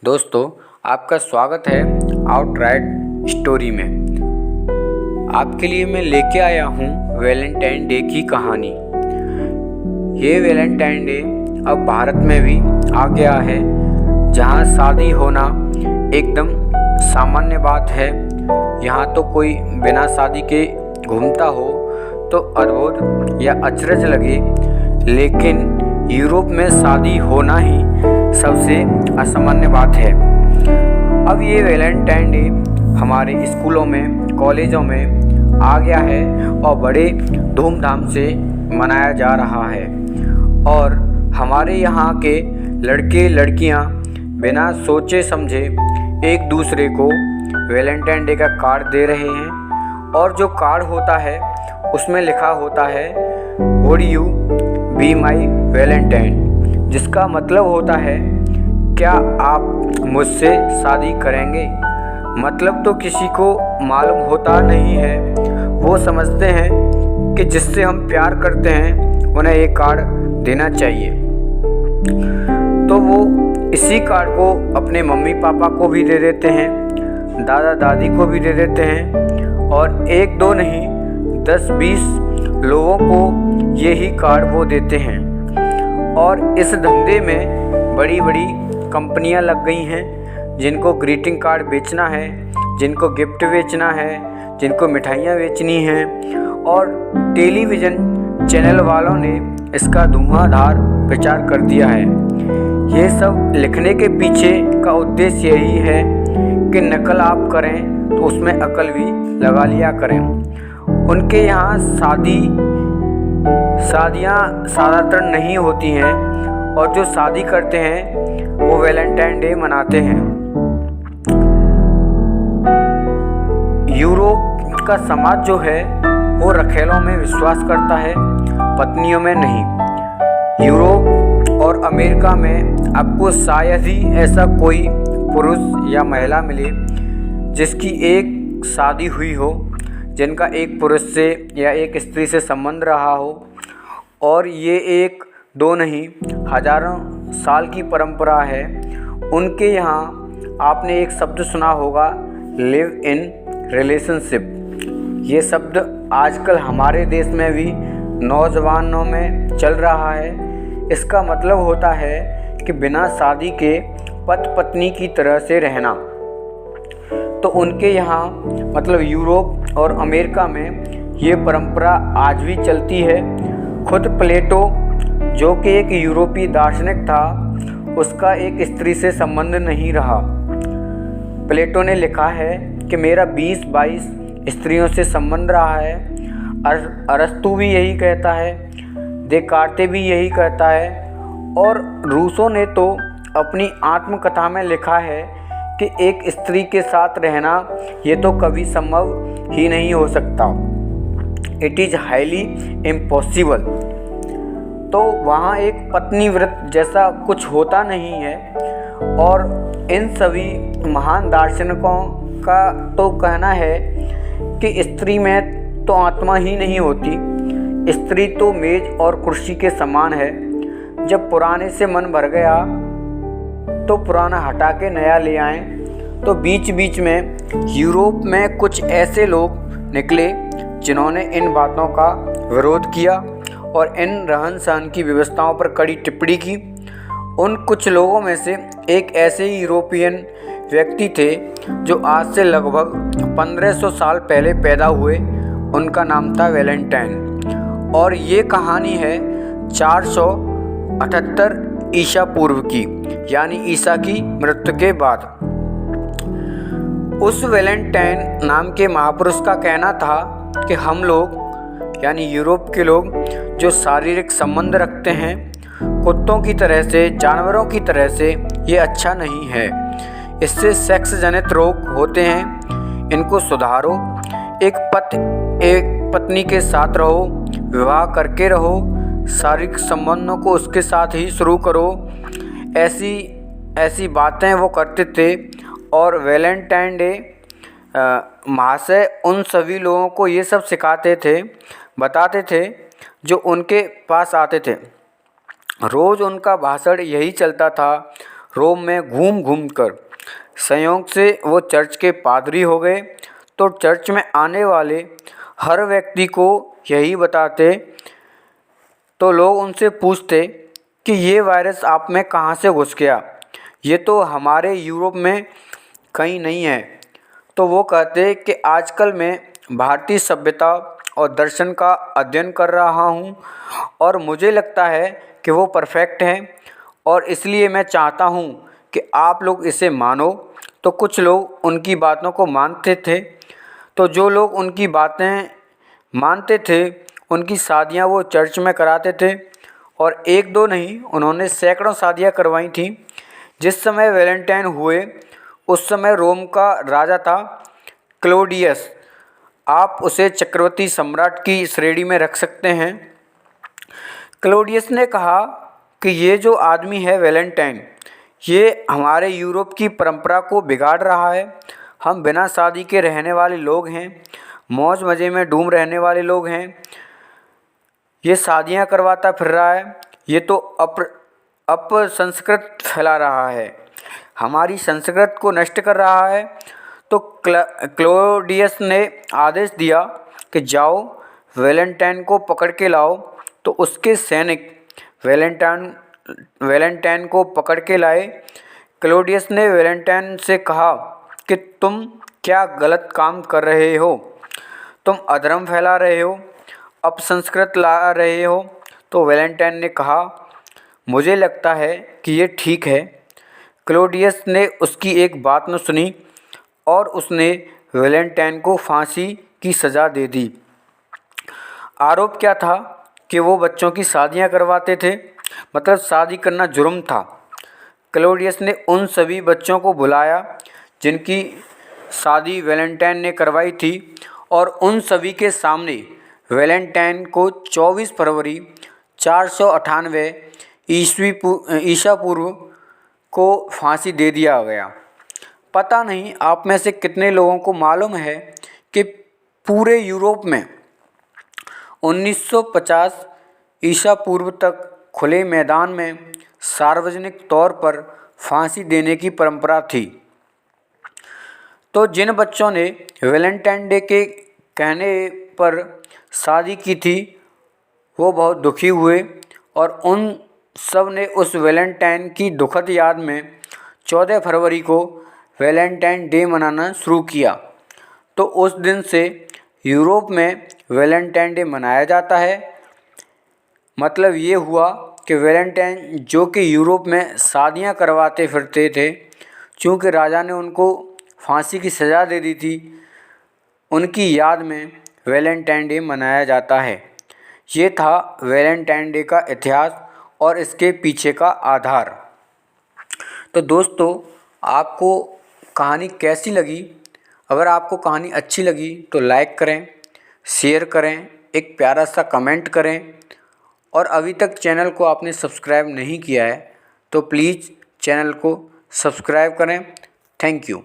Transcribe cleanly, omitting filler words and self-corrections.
दोस्तों, आपका स्वागत है आउटराइट स्टोरी में। आपके लिए मैं लेके आया हूँ वैलेंटाइन डे की कहानी। ये वैलेंटाइन डे अब भारत में भी आ गया है, जहाँ शादी होना एकदम सामान्य बात है। यहाँ तो कोई बिना शादी के घूमता हो तो अद्भुत या अचरज लगे, लेकिन यूरोप में शादी होना ही सबसे असामान्य बात है। अब ये वैलेंटाइन डे हमारे स्कूलों में, कॉलेजों में आ गया है और बड़े धूमधाम से मनाया जा रहा है। और हमारे यहाँ के लड़के लड़कियाँ बिना सोचे समझे एक दूसरे को वैलेंटाइन डे का कार्ड दे रहे हैं। और जो कार्ड होता है उसमें लिखा होता है would you be my Valentine, जिसका मतलब होता है क्या आप मुझसे शादी करेंगे। मतलब तो किसी को मालूम होता नहीं है, वो समझते हैं कि जिससे हम प्यार करते हैं उन्हें एक कार्ड देना चाहिए। तो वो इसी कार्ड को अपने मम्मी पापा को भी दे देते हैं, दादा दादी को भी दे देते हैं, और एक दो नहीं 10-20 लोगों को यही कार्ड वो देते हैं। और इस धंधे में बड़ी बड़ी कंपनियां लग गई हैं, जिनको ग्रीटिंग कार्ड बेचना है, जिनको गिफ्ट बेचना है, जिनको मिठाइयाँ बेचनी हैं। और टेलीविज़न चैनल वालों ने इसका धुआंधार प्रचार कर दिया है। ये सब लिखने के पीछे का उद्देश्य यही है कि नकल आप करें तो उसमें अकल भी लगा लिया करें। उनके यहाँ शादियाँ ज़्यादातर नहीं होती हैं, और जो शादी करते हैं वो वैलेंटाइन डे मनाते हैं। यूरोप का समाज जो है वो रखेलों में विश्वास करता है, पत्नियों में नहीं। यूरोप और अमेरिका में आपको शायद ही ऐसा कोई पुरुष या महिला मिले जिसकी एक शादी हुई हो, जिनका एक पुरुष से या एक स्त्री से संबंध रहा हो। और ये एक दो नहीं, हजारों साल की परंपरा है। उनके यहाँ आपने एक शब्द सुना होगा, लिव इन रिलेशनशिप। ये शब्द आजकल हमारे देश में भी नौजवानों में चल रहा है। इसका मतलब होता है कि बिना शादी के पति पत्नी की तरह से रहना। तो उनके यहाँ मतलब यूरोप और अमेरिका में ये परंपरा आज भी चलती है। खुद प्लेटो, जो कि एक यूरोपीय दार्शनिक था, उसका एक स्त्री से संबंध नहीं रहा। प्लेटो ने लिखा है कि मेरा 20-22 स्त्रियों से संबंध रहा है। अरस्तु भी यही कहता है, देकार्ते भी यही कहता है, और रूसो ने तो अपनी आत्मकथा में लिखा है कि एक स्त्री के साथ रहना ये तो कभी संभव ही नहीं हो सकता। It is highly impossible. तो वहाँ एक पत्नी व्रत जैसा कुछ होता नहीं है। और इन सभी महान दार्शनिकों का तो कहना है कि स्त्री में तो आत्मा ही नहीं होती, स्त्री तो मेज और कुर्सी के समान है। जब पुराने से मन भर गया तो पुराना हटा के नया ले आएं। तो बीच बीच में यूरोप में कुछ ऐसे लोग निकले जिन्होंने इन बातों का विरोध किया और इन रहन सहन की व्यवस्थाओं पर कड़ी टिप्पणी की। उन कुछ लोगों में से एक ऐसे यूरोपियन व्यक्ति थे जो आज से लगभग 1500 साल पहले पैदा हुए। उनका नाम था वैलेंटाइन। और ये कहानी है 478 ईसा पूर्व की, यानी ईसा की मृत्यु के बाद। उस वैलेंटाइन नाम के महापुरुष का कहना था कि हम लोग यानी यूरोप के लोग जो शारीरिक संबंध रखते हैं कुत्तों की तरह से, जानवरों की तरह से, ये अच्छा नहीं है। इससे सेक्स जनित रोग होते हैं। इनको सुधारो। एक पत्नी के साथ रहो, विवाह करके रहो, शारीरिक संबंधों को उसके साथ ही शुरू करो। ऐसी बातें वो करते थे। और वैलेंटाइन डे महाशय उन सभी लोगों को ये सब सिखाते थे, बताते थे जो उनके पास आते थे। रोज़ उनका भाषण यही चलता था। रोम में घूम घूम कर संयोग से वो चर्च के पादरी हो गए। तो चर्च में आने वाले हर व्यक्ति को यही बताते, तो लोग उनसे पूछते कि ये वायरस आप में कहाँ से घुस गया, ये तो हमारे यूरोप में कहीं नहीं है। तो वो कहते कि आजकल मैं भारतीय सभ्यता और दर्शन का अध्ययन कर रहा हूँ और मुझे लगता है कि वो परफेक्ट है और इसलिए मैं चाहता हूँ कि आप लोग इसे मानो। तो कुछ लोग उनकी बातों को मानते थे। तो जो लोग उनकी बातें मानते थे उनकी शादियाँ वो चर्च में कराते थे और एक दो नहीं, उन्होंने सैकड़ों शादियाँ करवाई थीं। जिस समय वैलेंटाइन हुए उस समय रोम का राजा था क्लॉडियस। आप उसे चक्रवर्ती सम्राट की श्रेणी में रख सकते हैं। क्लॉडियस ने कहा कि ये जो आदमी है वैलेंटाइन, ये हमारे यूरोप की परंपरा को बिगाड़ रहा है। हम बिना शादी के रहने वाले लोग हैं, मौज मज़े में डूब रहने वाले लोग हैं। ये शादियां करवाता फिर रहा है, ये तो अपसंस्कृत फैला रहा है, हमारी संस्कृत को नष्ट कर रहा है। तो क्लॉडियस ने आदेश दिया कि जाओ वैलेंटाइन को पकड़ के लाओ। तो उसके सैनिक वैलेंटाइन को पकड़ के लाए। क्लॉडियस ने वैलेंटाइन से कहा कि तुम क्या गलत काम कर रहे हो, तुम अधर्म फैला रहे हो, अपसंस्कृत ला रहे हो। तो वैलेंटाइन ने कहा मुझे लगता है कि ये ठीक है। क्लॉडियस ने उसकी एक बात न सुनी और उसने वैलेंटाइन को फांसी की सज़ा दे दी। आरोप क्या था कि वो बच्चों की शादियां करवाते थे, मतलब शादी करना जुर्म था। क्लॉडियस ने उन सभी बच्चों को बुलाया जिनकी शादी वैलेंटाइन ने करवाई थी और उन सभी के सामने वैलेंटाइन को 24 फरवरी 498 ईसा पूर्व को फांसी दे दिया गया। पता नहीं आप में से कितने लोगों को मालूम है कि पूरे यूरोप में 1950 ईसा पूर्व तक खुले मैदान में सार्वजनिक तौर पर फांसी देने की परंपरा थी। तो जिन बच्चों ने वैलेंटाइन डे के कहने पर शादी की थी वो बहुत दुखी हुए और उन सब ने उस वैलेंटाइन की दुखद याद में 14 फरवरी को वैलेंटाइन डे मनाना शुरू किया। तो उस दिन से यूरोप में वैलेंटाइन डे मनाया जाता है। मतलब ये हुआ कि वैलेंटाइन जो कि यूरोप में शादियां करवाते फिरते थे, चूँकि राजा ने उनको फांसी की सज़ा दे दी थी, उनकी याद में वैलेंटाइन डे मनाया जाता है। ये था वैलेंटाइन डे का इतिहास और इसके पीछे का आधार। तो दोस्तों, आपको कहानी कैसी लगी? अगर आपको कहानी अच्छी लगी तो लाइक करें, शेयर करें, एक प्यारा सा कमेंट करें और अभी तक चैनल को आपने सब्सक्राइब नहीं किया है तो प्लीज़ चैनल को सब्सक्राइब करें। Thank you.